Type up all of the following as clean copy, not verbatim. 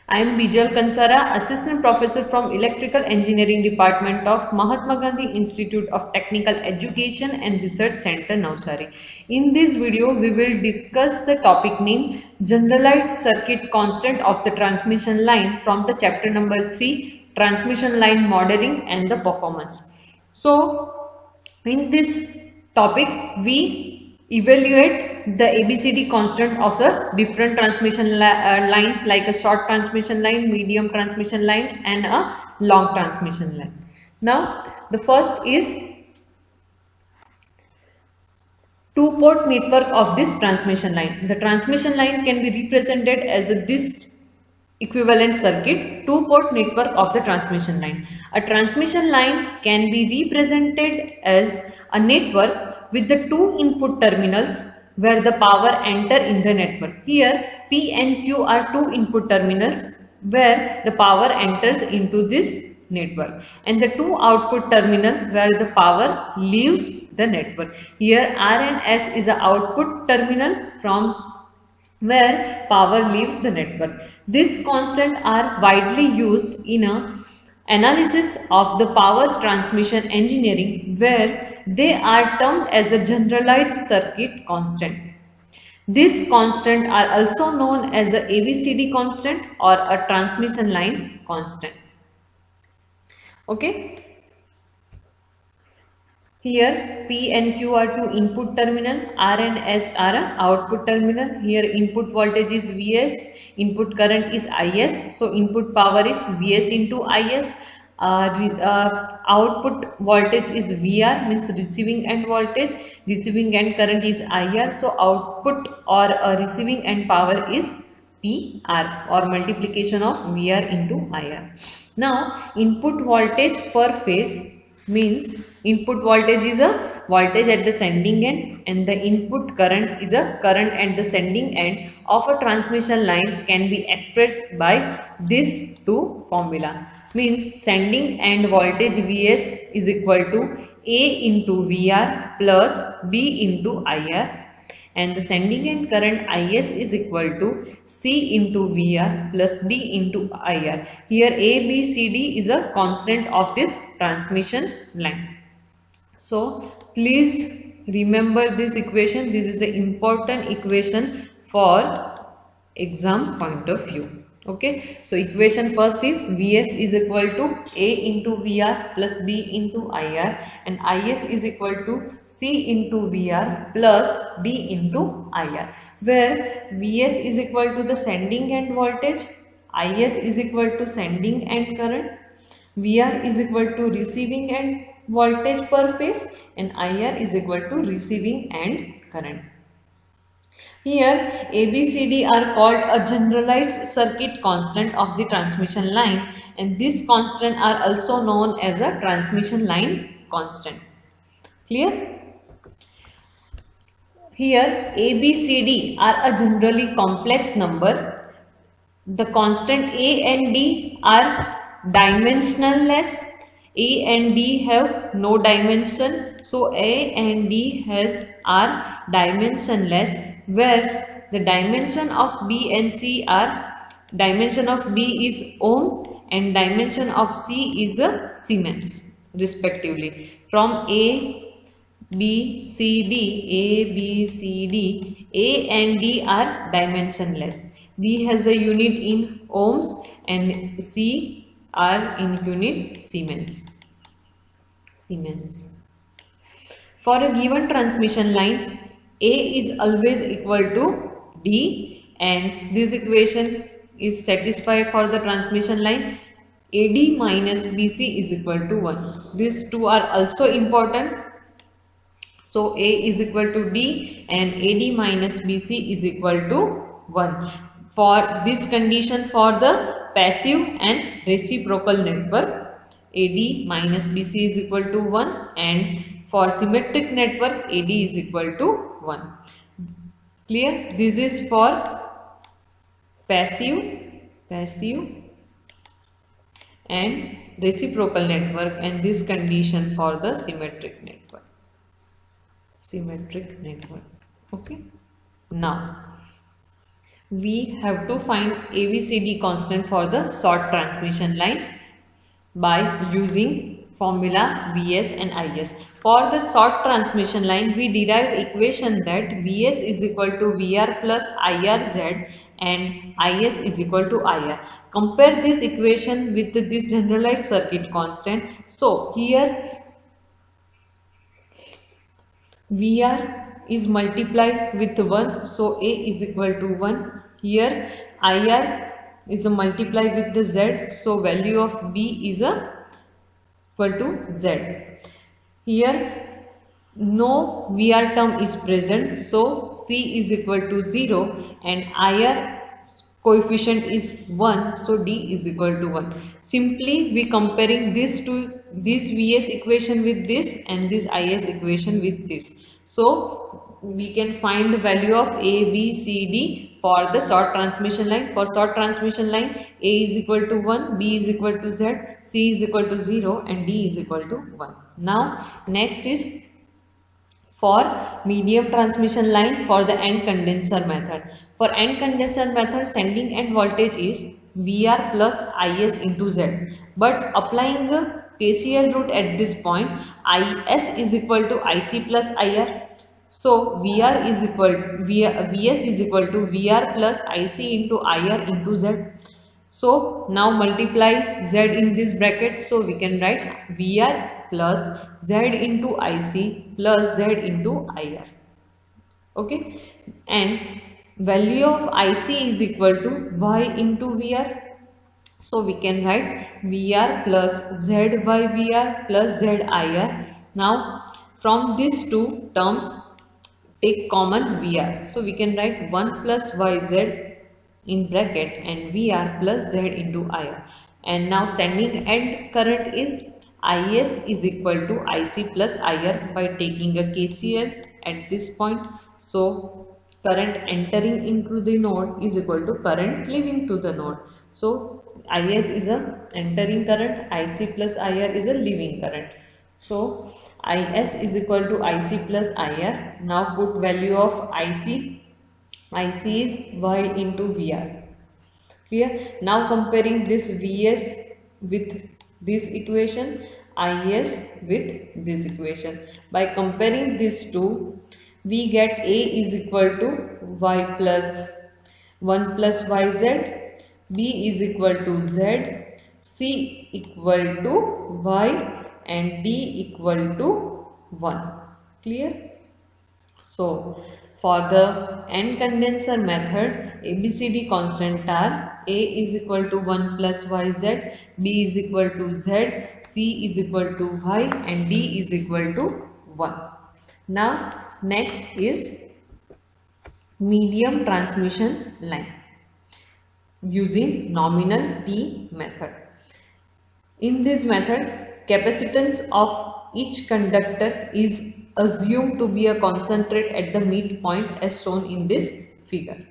I am Bijal Kansara, Assistant Professor from Electrical Engineering Department of Mahatma Gandhi Institute of Technical Education and Research Center, Navsari. In this video, we will discuss the topic name Generalized Circuit Constant of the Transmission Line from the chapter number 3, Transmission Line Modeling and the Performance. So, in this topic, we evaluate the ABCD constant of the different transmission lines, like a short transmission line, medium transmission line and a long transmission line. Now the first is two-port network of this transmission line. The transmission line can be represented as this equivalent circuit, two-port network of the transmission line. A transmission line can be represented as a network with the two input terminals where the power enter in the network. Here P and Q are two input terminals where the power enters into this network, and the two output terminal where the power leaves the network. Here R and S is a output terminal from where power leaves the network. These constants are widely used in a analysis of the power transmission engineering, where they are termed as a generalized circuit constant. These constants are also known as a ABCD constant or a transmission line constant. Okay. Here P and Q are two input terminal, R and S are an output terminal. Here input voltage is Vs, input current is Is, so input power is Vs into Is. Output voltage is VR, means receiving end voltage, receiving end current is IR, so output or receiving end power is PR, or multiplication of VR into IR. Now input voltage per phase means input voltage is a voltage at the sending end and the input current is a current at the sending end of a transmission line can be expressed by these two formula. Means sending end voltage Vs is equal to A into VR plus B into IR, and the sending end current Is is equal to C into VR plus D into IR. Here A, B, C, D is a constant of this transmission line. So please remember this equation. This is an important equation for exam point of view. Okay, so equation first is Vs is equal to A into VR plus B into IR, and Is is equal to C into VR plus D into IR, where Vs is equal to the sending end voltage, Is is equal to sending end current, VR is equal to receiving end voltage per phase, and IR is equal to receiving end current. Here ABCD are called a generalized circuit constant of the transmission line, and these constant are also known as a transmission line constant. Clear? Here ABCD are a generally complex number. The constant A and D are dimensionless. A and D have no dimension, so A and D are dimensionless, where the dimension of B and C are, dimension of B is ohm and dimension of C is a Siemens respectively. From A, B, C, D, A and D are dimensionless. B has a unit in ohms and C are in unit Siemens. For a given transmission line, A is always equal to D, and this equation is satisfied for the transmission line. AD minus BC is equal to 1. These two are also important. So A is equal to D and AD minus BC is equal to 1. For this condition, for the passive and reciprocal network, AD minus BC is equal to 1, and for symmetric network AD is equal to 1. Clear? This is for passive and reciprocal network, and this condition for the symmetric network. Okay. Now we have to find ABCD constant for the short transmission line by using formula Vs and Is. For the short transmission line, we derive equation that Vs is equal to Vr plus IRZ and Is is equal to Ir. Compare this equation with this generalized circuit constant. So here Vr is multiplied with 1, so A is equal to 1. Here IR is a multiply with the Z, so value of B is equal to Z. Here no VR term is present, so C is equal to 0 and IR coefficient is 1, so D is equal to 1. Simply we comparing this Vs equation with this and this Is equation with this. So we can find the value of A, B, C, D for the short transmission line. For short transmission line, A is equal to 1, B is equal to Z, C is equal to 0 and D is equal to 1. Now next is for medium transmission line for the end condenser method. For end condenser method, sending end voltage is VR plus Is into Z. But applying the KCL root at this point, Is is equal to Ic plus Ir. So Vs is equal to Vr plus Ic into Ir into Z. So now multiply Z in this bracket. So we can write Vr plus Z into Ic plus Z into Ir. Okay. And value of Ic is equal to Y into Vr. So we can write Vr plus Z by Vr plus Z Ir. Now from these two terms take common Vr. So we can write 1 plus Yz in bracket and Vr plus Z into Ir. And now sending end current is Is is equal to Ic plus Ir by taking a KCL at this point. So current entering into the node is equal to current leaving to the node. So Is is a entering current, Ic plus Ir is a leaving current. So Is is equal to Ic plus Ir. Now put value of Ic. Ic is Y into Vr. Clear? Now comparing this Vs with this equation, Is with this equation. By comparing these two, we get A is equal to Y plus 1 plus Yz, B is equal to Z, C equal to Y and D equal to 1. Clear? So for the end condenser method, ABCD constant are A is equal to 1 plus Yz, B is equal to Z, C is equal to Y and D is equal to 1. Now next is medium transmission line using nominal T method. In this method, capacitance of each conductor is assumed to be a concentrate at the midpoint as shown in this figure.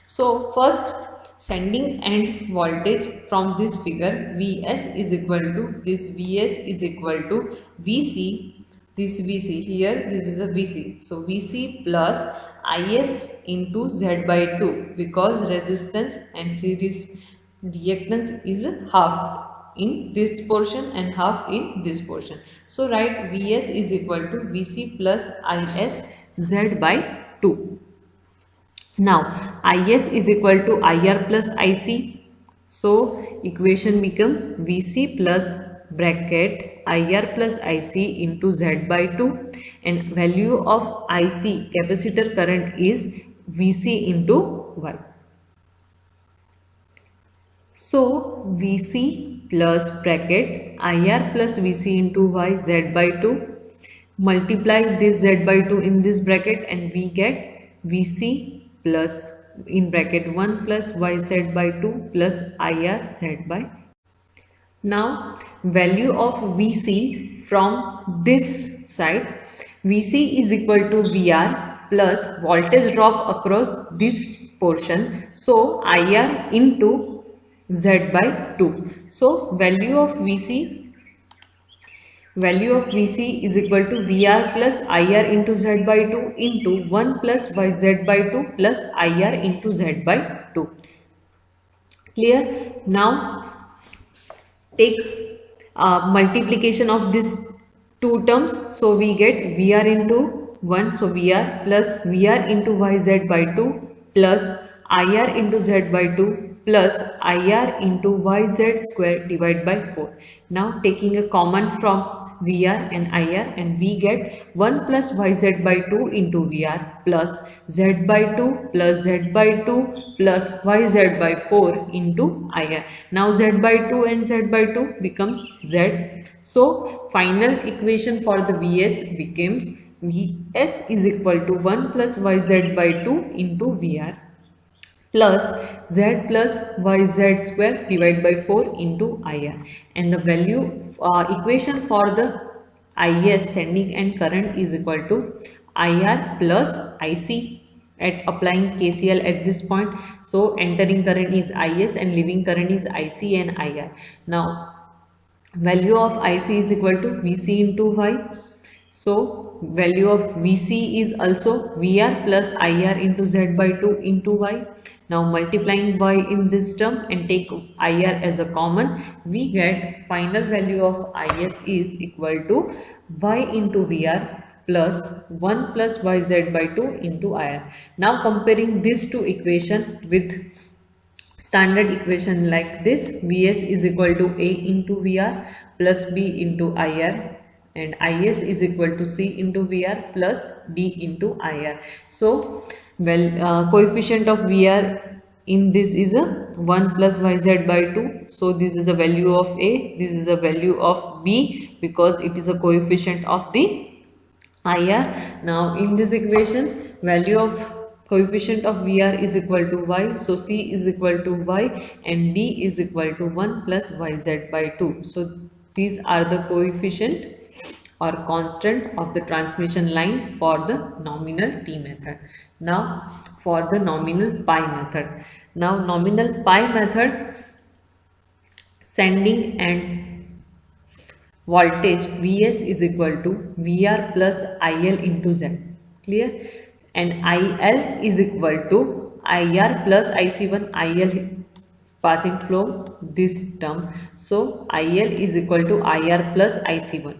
So first, sending end voltage from this figure, Vs is equal to this Vs is equal to Vc, this Vc here, this is a Vc. So Vc plus Is into Z by 2 because resistance and series reactance is half in this portion and half in this portion. So write Vs is equal to Vc plus Is Z by 2. Now Is is equal to Ir plus Ic. So equation become Vc plus bracket Ir plus Ic into Z by 2 and value of Ic capacitor current is Vc into Y. So Vc plus bracket Ir plus Vc into Y Z by 2, multiply this Z by 2 in this bracket and we get Vc plus in bracket 1 plus Yz by 2 plus Ir Z by. Now value of Vc from this side, Vc is equal to Vr plus voltage drop across this portion, so Ir into Z by 2. So value of Vc value of Vc is equal to Vr plus Ir into Z by 2 into 1 plus Yz by 2 plus Ir into Z by 2. Clear? Now take multiplication of these two terms. So we get Vr into 1. So Vr plus Vr into Yz by 2 plus Ir into Z by 2 plus Ir into Yz square divided by 4. Now taking a common from Vr and Ir, and we get 1 plus Yz by 2 into Vr plus Z by 2 plus Z by 2 plus Yz by 4 into Ir. Now Z by 2 and Z by 2 becomes Z. So final equation for the Vs becomes Vs is equal to 1 plus Yz by 2 into Vr plus Z plus Yz square divided by 4 into Ir, and the value equation for the Is sending end current is equal to Ir plus Ic at applying KCL at this point. So entering current is Is and leaving current is Ic and Ir. Now value of Ic is equal to Vc into Y. So value of Vc is also Vr plus Ir into Z by 2 into Y. Now multiplying Y in this term and take Ir as a common, we get final value of Is is equal to Y into Vr plus 1 plus Yz by 2 into Ir. Now comparing these two equation with standard equation like this, Vs is equal to A into Vr plus B into Ir, and Is is equal to C into Vr plus D into Ir. So coefficient of Vr in this is a 1 plus Yz by 2. So this is a value of A, this is a value of B, because it is a coefficient of the Ir. Now in this equation, value of coefficient of Vr is equal to Y. So C is equal to Y and D is equal to 1 plus Yz by 2. So these are the coefficient or constant of the transmission line for the nominal T method. Now for the nominal pi method. Now nominal pi method, sending end voltage Vs is equal to Vr plus IL into Z. Clear? And IL is equal to IR plus IC1. IL passing flow this term. So IL is equal to IR plus IC1.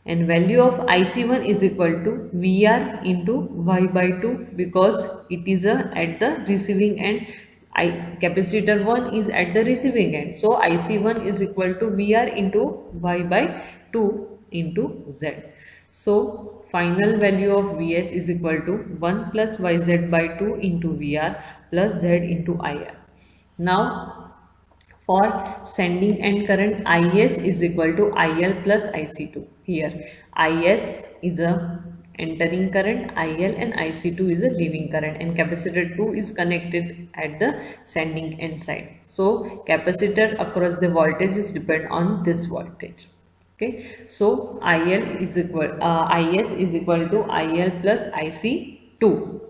And value of IC1 is equal to Vr into Y by 2, because it is at the receiving end. Capacitor 1 is at the receiving end. So IC1 is equal to Vr into Y by 2 into Z. So final value of Vs is equal to 1 plus Yz by 2 into Vr plus Z into Ir. Now for sending end current, Is is equal to IL plus IC2. Here Is is a entering current, IL and IC2 is a leaving current, and capacitor 2 is connected at the sending end side. So capacitor across the voltage is depend on this voltage. Okay, so Is is equal to IL plus IC2.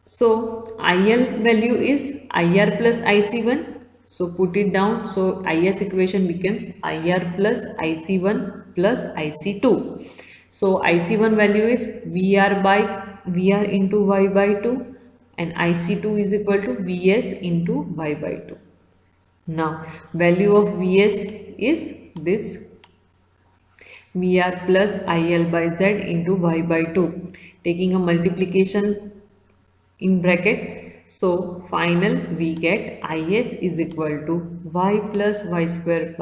So IL value is IR plus IC1. So put it down. So Is equation becomes IR plus IC1 plus IC2. So IC1 value is Vr into Y by 2, and IC2 is equal to Vs into Y by 2. Now value of Vs is this Vr plus IL by Z into Y by 2. Taking a multiplication in bracket, so final we get Is is equal to Y plus Y square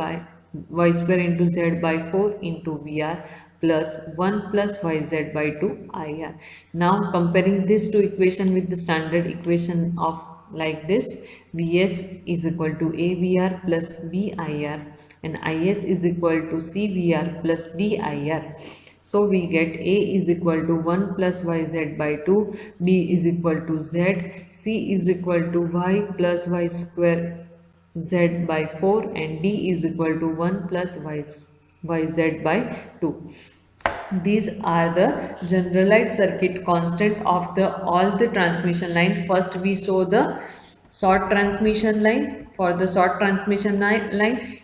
into Z by 4 into Vr plus 1 plus Yz by 2 Ir. Now comparing this two equation with the standard equation of like this, Vs is equal to AVr plus VIR and Is is equal to CVr plus DIR. So we get A is equal to 1 plus Yz by 2, B is equal to Z, C is equal to Y plus Y square Z by 4, and D is equal to 1 plus YZ by 2. These are the generalized circuit constant of all the transmission line. First we saw the short transmission line. For the short transmission line,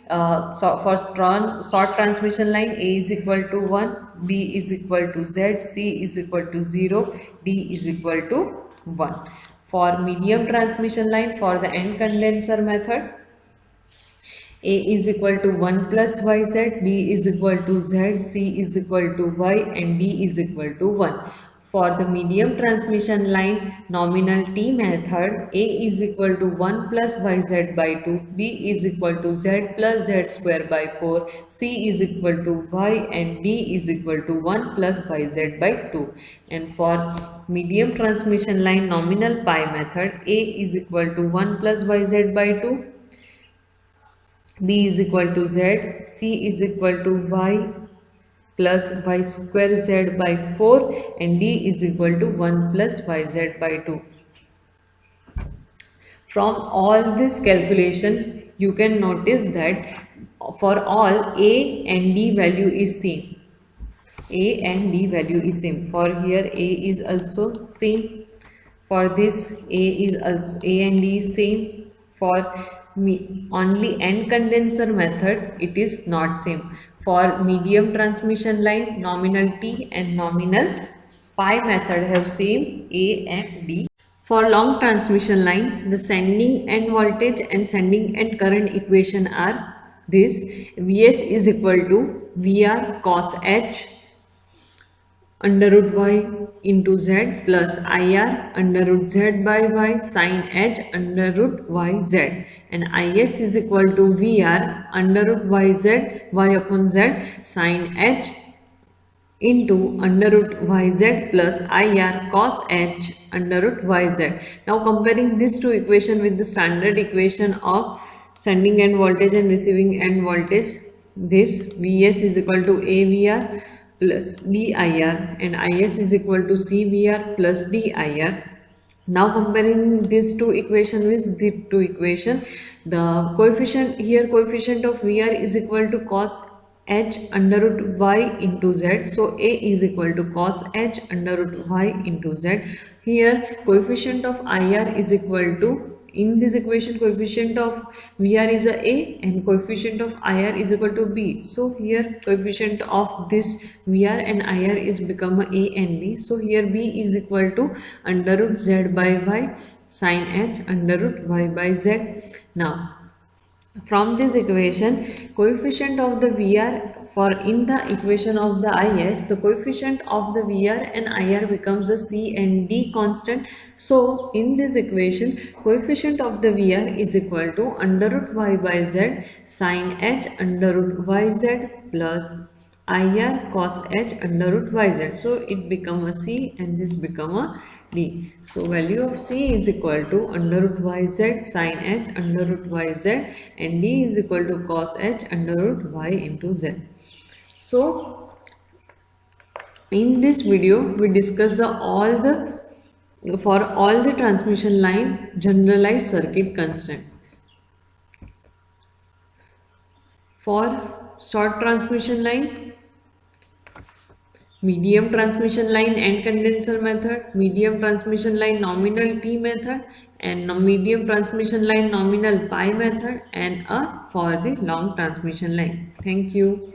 short transmission line, A is equal to 1, B is equal to Z, C is equal to 0, D is equal to 1. For medium transmission line, for the end condenser method, A is equal to 1 plus YZ, B is equal to Z, C is equal to Y, and D is equal to 1. For the medium transmission line nominal T method, A is equal to 1 plus YZ by 2, B is equal to Z plus Z square by 4, C is equal to Y, and D is equal to 1 plus YZ by 2. And for medium transmission line nominal pi method, A is equal to 1 plus YZ by 2, B is equal to Z, C is equal to Y plus Y square Z by 4, and D is equal to 1 plus YZ by 2. From all this calculation, you can notice that for all A and D value is same. A and D value is same. For here A is also same. For this A is also A and D is same. For only end condenser method, it is not same. For medium transmission line, nominal T and nominal pi method have same A and D. For long transmission line, the sending end voltage and sending end current equation are this: Vs is equal to Vr cos H under root Y into Z plus IR under root Z by Y sin H under root YZ, and IS is equal to VR under root YZ Y upon Z sin H into under root YZ plus IR cos H under root YZ. Now comparing these two equations with the standard equation of sending end voltage and receiving end voltage, this Vs is equal to AVR plus DIR and IS is equal to CVR plus DIR. Now comparing these two equations with the two equation, the coefficient here, coefficient of VR is equal to cos H under root Y into Z. So A is equal to cos H under root Y into Z. Here coefficient of IR is equal to, in this equation coefficient of VR is A and coefficient of IR is equal to B. So here coefficient of this VR and IR is become A and B. So here B is equal to under root Z by Y sin H under root Y by Z. Now from this equation, coefficient of the VR, for in the equation of the IS, the coefficient of the VR and IR becomes a C and D constant. So in this equation, coefficient of the VR is equal to under root Y by Z sin H under root YZ plus IR cos H under root YZ. So it become a C and this become a D. So value of C is equal to under root YZ sin H under root YZ, and D is equal to cos H under root Y into Z. So in this video we discuss for all the transmission line generalized circuit constraint. For short transmission line, medium transmission line end condenser method, medium transmission line nominal T method, and medium transmission line nominal pi method, and for the long transmission line. Thank you.